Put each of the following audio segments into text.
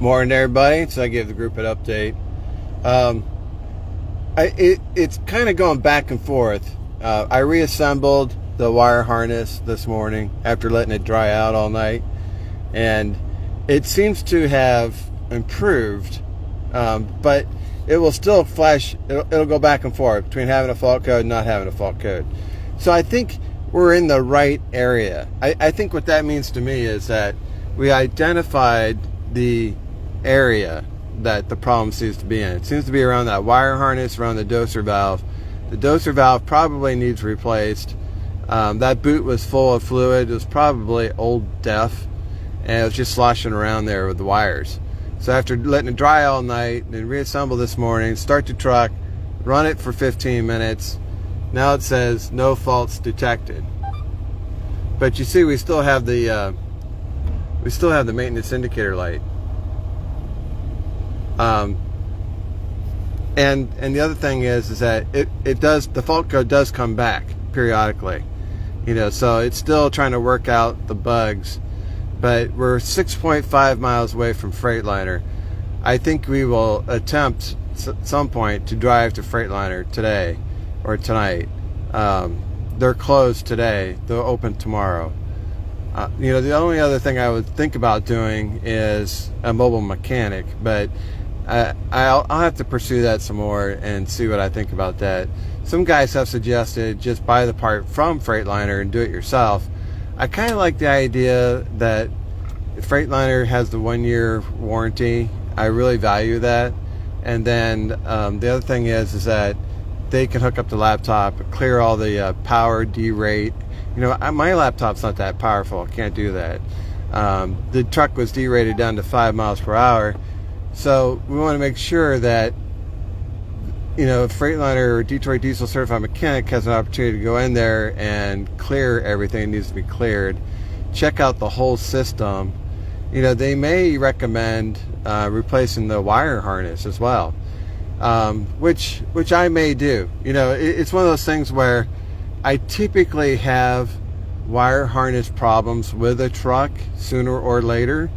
Morning, everybody. So I gave the group an update. It's kind of going back and forth. I reassembled the wire harness this morning after letting it dry out all night, and it seems to have improved, but it will still flash. It'll go back and forth between having a fault code and not having a fault code. So I think we're in the right area. I think what that means to me is that we identified the area that the problem seems to be in. It seems to be around that wire harness, around the doser valve. The doser valve probably needs replaced. That boot was full of fluid. It was probably old DEF, and it was just sloshing around there with the wires. So after letting it dry all night and reassemble this morning, start the truck, run it for 15 minutes, now it says no faults detected. But you see, we still have the maintenance indicator light. And the other thing is that the fault code does come back periodically, so it's still trying to work out the bugs. But we're 6.5 miles away from Freightliner. I think we will attempt at some point to drive to Freightliner today or tonight. They're closed today. They'll open tomorrow. The only other thing I would think about doing is a mobile mechanic, but I'll have to pursue that some more and see what I think about that. Some guys have suggested just buy the part from Freightliner and do it yourself. I kind of like the idea that Freightliner has the 1-year warranty. I really value that. And then the other thing is that they can hook up the laptop, clear all the power, derate. My laptop's not that powerful. I can't do that. The truck was derated down to 5 miles per hour. So we want to make sure that, Freightliner or Detroit Diesel Certified Mechanic has an opportunity to go in there and clear everything that needs to be cleared. Check out the whole system. They may recommend replacing the wire harness as well, which I may do. It's one of those things where I typically have wire harness problems with a truck sooner or later.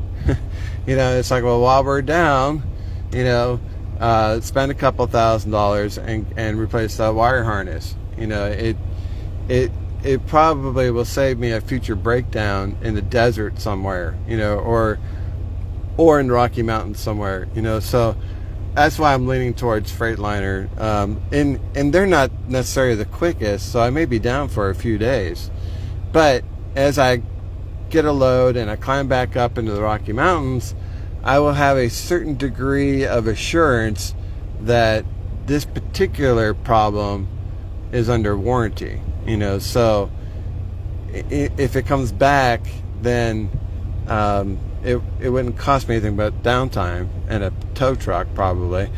It's like, well, while we're down, spend a couple $1,000s and replace that wire harness. It probably will save me a future breakdown in the desert somewhere, or in the Rocky Mountains somewhere, so that's why I'm leaning towards Freightliner. And they're not necessarily the quickest, so I may be down for a few days. But as I get a load and I climb back up into the Rocky Mountains, I will have a certain degree of assurance that this particular problem is under warranty. So if it comes back, then it wouldn't cost me anything but downtime and a tow truck probably.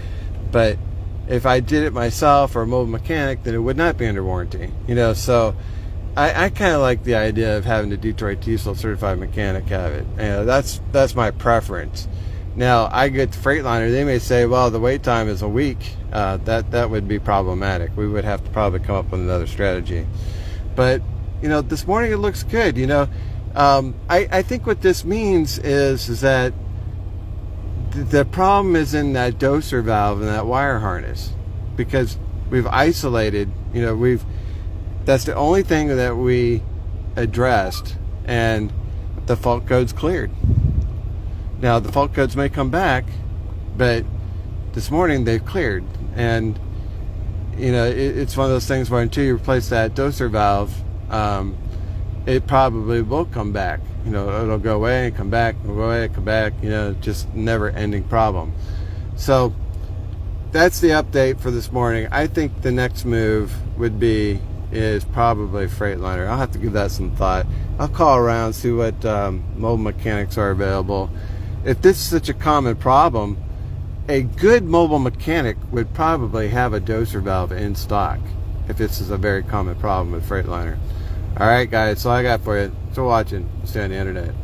But if I did it myself or a mobile mechanic, then it would not be under warranty. So I kind of like the idea of having the Detroit Diesel Certified Mechanic have it. That's my preference. Now, I get to Freightliner, they may say, well, the wait time is a week. That would be problematic. We would have to probably come up with another strategy. But, this morning it looks good. I think what this means is that the problem is in that doser valve and that wire harness, because we've isolated, that's the only thing that we addressed, and the fault code's cleared. Now, the fault codes may come back, but this morning they've cleared. And, it's one of those things where until you replace that doser valve, it probably will come back. It'll go away and come back, go away and come back, just never-ending problem. So that's the update for this morning. I think the next move is probably Freightliner. I'll have to give that some thought. I'll call around, see what mobile mechanics are available. If this is such a common problem, a good mobile mechanic would probably have a doser valve in stock if this is a very common problem with Freightliner. Alright guys, that's all I got for you. Thanks for watching. Stay on the internet.